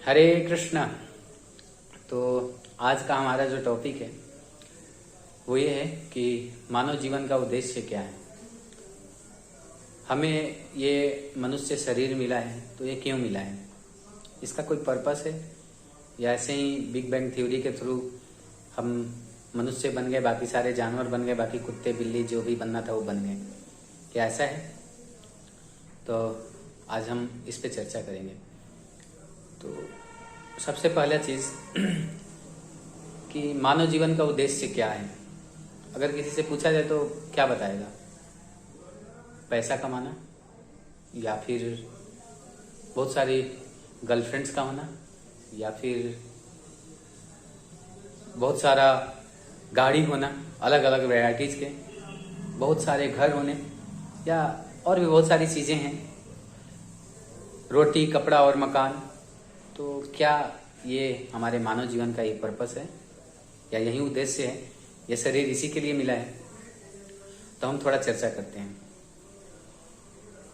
हरे कृष्णा। तो आज का हमारा जो टॉपिक है वो ये है कि मानव जीवन का उद्देश्य क्या है। हमें ये मनुष्य शरीर मिला है तो ये क्यों मिला है, इसका कोई पर्पस है या ऐसे ही बिग बैंग थ्योरी के थ्रू हम मनुष्य बन गए, बाकी सारे जानवर बन गए, बाकी कुत्ते बिल्ली जो भी बनना था वो बन गए, क्या ऐसा है? तो आज हम इस पे चर्चा करेंगे। तो सबसे पहला चीज़ कि मानव जीवन का उद्देश्य क्या है। अगर किसी से पूछा जाए तो क्या बताएगा? पैसा कमाना, या फिर बहुत सारी गर्लफ्रेंड्स का होना, या फिर बहुत सारा गाड़ी होना, अलग अलग वैरायटीज़ के, बहुत सारे घर होने, या और भी बहुत सारी चीज़ें हैं, रोटी कपड़ा और मकान। तो क्या ये हमारे मानव जीवन का एक पर्पस है या यही उद्देश्य है? ये शरीर इसी के लिए मिला है? तो हम थोड़ा चर्चा करते हैं।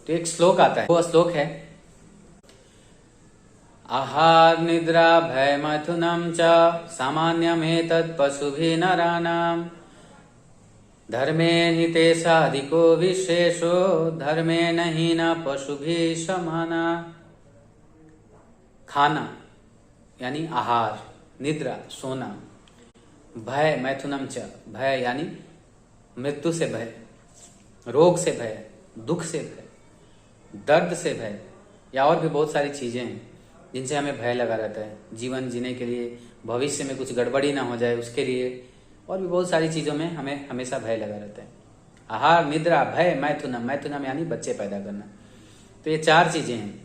तो एक श्लोक आता है, वो श्लोक है आहार निद्रा भय मैथुनम च सामान्यमेतत् पशुभिः नराणाम् धर्मे नितेशाधिको विशेषो धर्मे नहीं न पशुभिः समाना। खाना यानी आहार, निद्रा सोना, भय मैथुनम च भय यानी मृत्यु से भय, रोग से भय, दुख से भय, दर्द से भय, या और भी बहुत सारी चीजें हैं जिनसे हमें भय लगा रहता है। जीवन जीने के लिए, भविष्य में कुछ गड़बड़ी ना हो जाए उसके लिए, और भी बहुत सारी चीजों में हमें हमेशा भय लगा रहता है। आहार निद्रा भय मैथुनम, मैथुनम यानी बच्चे पैदा करना। तो ये चार चीजें हैं।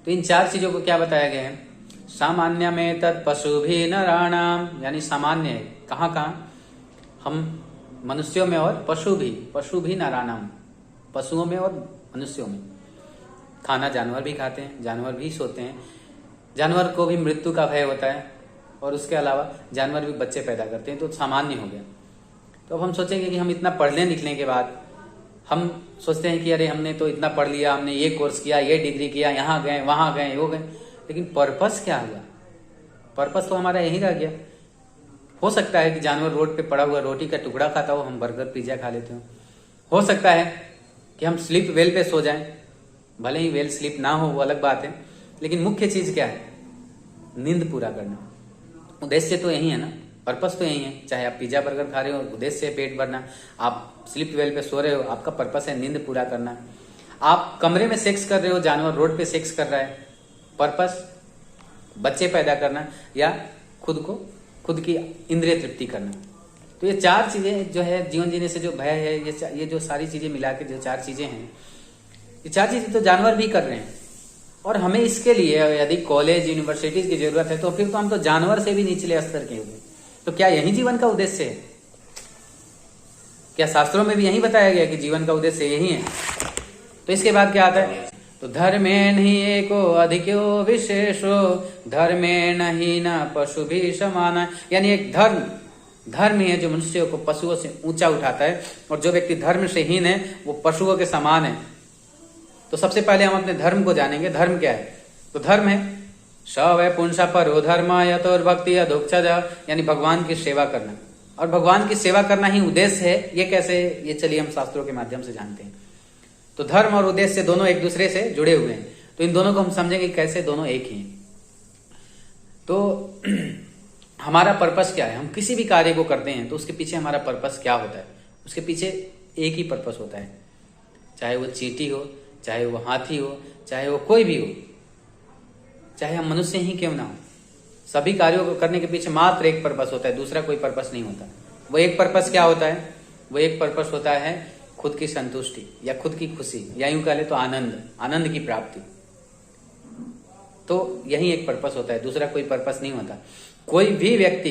तो इन चार चीजों को क्या बताया गया है? सामान्य में तत् पशुभिः नराणाम, यानी सामान्य है कहाँ कहाँ? हम मनुष्यों में और पशुभिः नराणाम, पशुओं में और मनुष्यों में। खाना जानवर भी खाते हैं, जानवर भी सोते हैं, जानवर को भी मृत्यु का भय होता है, और उसके अलावा जानवर भी बच्चे पैदा करते हैं। तो सामान्य हो गया। तो अब हम सोचेंगे कि हम इतना पढ़ने लिखने के बाद हम सोचते हैं कि अरे हमने तो इतना पढ़ लिया, हमने ये कोर्स किया, ये डिग्री किया, यहाँ गए वहां गए वो गए, लेकिन पर्पस क्या हुआ? पर्पस तो हमारा यही रह गया। हो सकता है कि जानवर रोड पे पड़ा हुआ रोटी का टुकड़ा खाता हो, हम बर्गर पिज्जा खा लेते हो सकता है कि हम स्लीप वेल पे सो जाएं, भले ही वेल स्लीप ना हो वो अलग बात है, लेकिन मुख्य चीज क्या है? नींद पूरा करना। उद्देश्य तो यही है ना, पर्पस तो यही है। चाहे आप पिज्जा बर्गर खा रहे हो, उद्देश्य है पेट भरना। आप स्लीप वेल पे सो रहे हो, आपका पर्पस है नींद पूरा करना। आप कमरे में सेक्स कर रहे हो, जानवर रोड पे सेक्स कर रहा है, पर्पस बच्चे पैदा करना या खुद की इंद्रिय तृप्ति करना। तो ये चार चीजें जो है जीवन जीने से जो भय है, ये जो सारी चीजें मिला के जो चार चीजें हैं, ये चार चीजें तो जानवर भी कर रहे हैं। और हमें इसके लिए यदि कॉलेज यूनिवर्सिटीज की जरूरत है तो फिर तो हम तो जानवर से भी निचले स्तर के हुए। तो क्या यही जीवन का उद्देश्य है? क्या शास्त्रों में भी यही बताया गया कि जीवन का उद्देश्य यही है? तो इसके बाद क्या आता है? तो धर्मे नहीं एको अधिको विशेषो धर्मे नहीं न पशुभिः समाना। यानी एक धर्म ही है जो मनुष्य को पशुओं से ऊंचा उठाता है, और जो व्यक्ति धर्म से हीन है वो पशुओं के समान है। तो सबसे पहले हम अपने धर्म को जानेंगे। धर्म क्या है? तो धर्म है स वै पुंस परो धर्म यतोर्भक्ति अधोक्षज, यानी भगवान की सेवा करना। और भगवान की सेवा करना ही उद्देश्य है। ये कैसे? ये चलिए हम शास्त्रों के माध्यम से जानते हैं। तो धर्म और उद्देश्य दोनों एक दूसरे से जुड़े हुए हैं। तो इन दोनों को हम समझेंगे कैसे दोनों एक ही हैं। तो हमारा पर्पस क्या है? हम किसी भी कार्य को करते हैं तो उसके पीछे हमारा पर्पस क्या होता है? उसके पीछे एक ही पर्पस होता है, चाहे वो चींटी हो, चाहे वो हाथी हो, चाहे वो कोई भी हो, चाहे हम मनुष्य ही क्यों ना हो। सभी कार्यों को करने के पीछे मात्र एक पर्पस होता है, दूसरा कोई पर्पस नहीं होता। वो एक पर्पस क्या होता है? वो एक पर्पस होता है खुद की संतुष्टि या खुद की खुशी, या यूं कह ले तो आनंद की प्राप्ति। तो यही एक पर्पस होता है, दूसरा कोई पर्पस नहीं होता। कोई भी व्यक्ति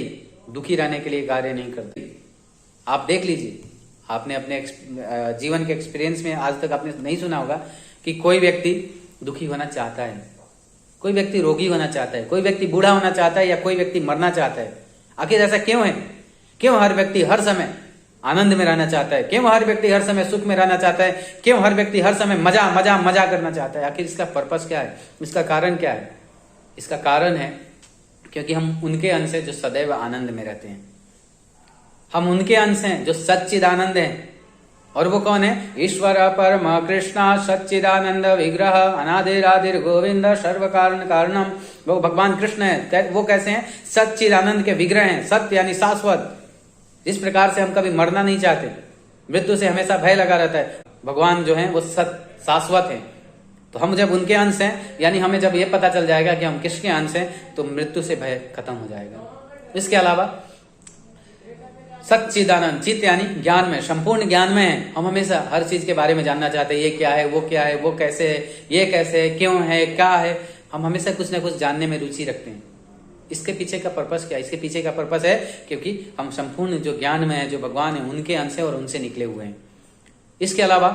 दुखी रहने के लिए कार्य नहीं करती। आप देख लीजिए, आपने अपने जीवन के एक्सपीरियंस में आज तक आपने नहीं सुना होगा कि कोई व्यक्ति दुखी होना चाहता है, कोई व्यक्ति रोगी होना चाहता है, कोई व्यक्ति बूढ़ा होना चाहता है, या कोई व्यक्ति मरना चाहता है। आखिर ऐसा क्यों है? क्यों हर व्यक्ति हर समय आनंद में रहना चाहता है? क्यों हर व्यक्ति हर समय सुख में रहना चाहता है? क्यों हर व्यक्ति हर समय मजा करना चाहता है? आखिर इसका पर्पस क्या है? इसका कारण क्या है? इसका कारण है क्योंकि हम उनके अंश हैं जो सदैव आनंद में रहते हैं। हम उनके अंश हैं जो सच्चिदानंद हैं। और वो कौन है? ईश्वर परम कृष्ण सच्चिदानंद विग्रह अनादिरादिर गोविंद सर्व कारण कारणम। वो भगवान कृष्ण है। वो कैसे हैं? सच्चिदानंद के विग्रह हैं। सत्य यानी शाश्वत। जिस प्रकार से हम कभी मरना नहीं चाहते, मृत्यु से हमेशा भय लगा रहता है, भगवान जो है वो शाश्वत है। तो हम जब उनके अंश हैं, यानी हमें जब ये पता चल जाएगा कि हम किसके अंश हैं, तो मृत्यु से भय खत्म हो जाएगा। इसके अलावा सच्चिदानंद, चित्त यानी ज्ञान में, संपूर्ण ज्ञान में है। हम हमेशा हर चीज के बारे में जानना चाहते हैं। ये क्या है, वो क्या है, वो कैसे है, ये कैसे है, क्यों है, क्या है। हम हमेशा कुछ ना कुछ जानने में रुचि रखते हैं। इसके पीछे का पर्पस क्या है? इसके पीछे का पर्पस है क्योंकि हम संपूर्ण जो ज्ञान में है, जो भगवान है, उनके अंश है और उनसे निकले हुए हैं। इसके अलावा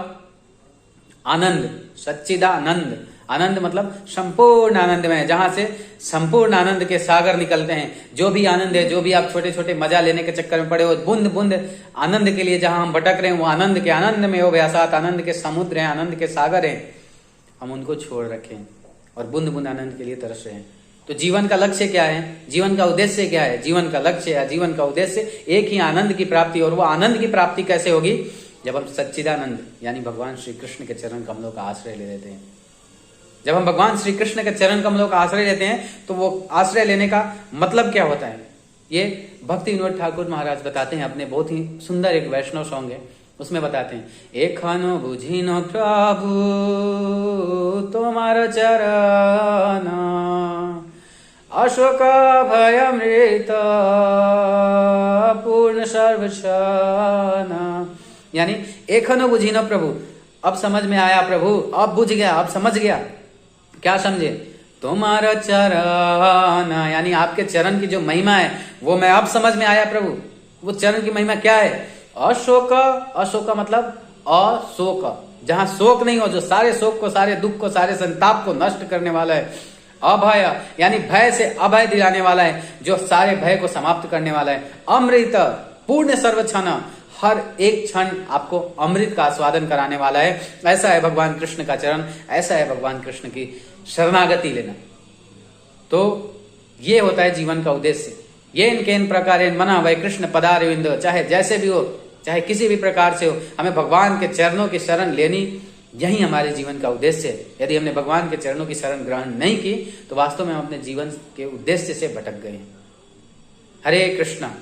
आनंद, सच्चिदानंद, आनंद मतलब संपूर्ण आनंद में है, जहां से संपूर्ण आनंद के सागर निकलते हैं। जो भी आनंद है, जो भी आप छोटे छोटे मजा लेने के चक्कर में पड़े हो, बूंद बूंद आनंद के लिए जहां हम भटक रहे हैं, वो आनंद के, आनंद में हो व्यासात, आनंद के समुद्र हैं, आनंद के सागर हैं। हम उनको छोड़ रखें और बूंद बूंद आनंद के लिए तरस रहे हैं। तो जीवन का लक्ष्य क्या है? जीवन का उद्देश्य क्या है? जीवन का लक्ष्य या जीवन का उद्देश्य एक ही आनंद की प्राप्ति। और वो आनंद की प्राप्ति कैसे होगी? जब हम सच्चिदानंद यानी भगवान श्री कृष्ण के चरण कमलों का आश्रय ले लेते हैं। जब हम भगवान श्री कृष्ण के चरण कमलों का आश्रय लेते हैं, तो वो आश्रय लेने का मतलब क्या होता है? ये भक्ति विनोद ठाकुर महाराज बताते हैं, अपने बहुत ही सुंदर एक वैष्णव सॉन्ग है, उसमें बताते हैं, एखनो बुझिनो प्रभु तुम्हारा चरण अशोक भयमृत पूर्ण सर्वक्षण। यानी एखनो बुझिनो प्रभु, अब समझ में आया प्रभु, अब बुझ गया, अब समझ गया। क्या समझे? तुम्हारा चरण, यानी आपके चरण की जो महिमा है वो मैं अब समझ में आया प्रभु। वो चरण की महिमा क्या है? अशोक, अशोक मतलब अशोक, जहां शोक नहीं हो, जो सारे शोक को, सारे दुख को, सारे संताप को नष्ट करने वाला है। अभय यानी भय से अभय दिलाने वाला है, जो सारे भय को समाप्त करने वाला है। अमृत पूर्ण सर्वक्षण, हर एक क्षण आपको अमृत का आस्वादन कराने वाला है। ऐसा है भगवान कृष्ण का चरण, ऐसा है भगवान कृष्ण की शरणागति लेना। तो ये होता है जीवन का उद्देश्य। ये इनके इन प्रकार मना वै कृष्ण पदारविंद, चाहे जैसे भी हो, चाहे किसी भी प्रकार से हो, हमें भगवान के चरणों की शरण लेनी, यही हमारे जीवन का उद्देश्य है। यदि हमने भगवान के चरणों की शरण ग्रहण नहीं की, तो वास्तव में हम अपने जीवन के उद्देश्य से भटक गए। हरे कृष्णा।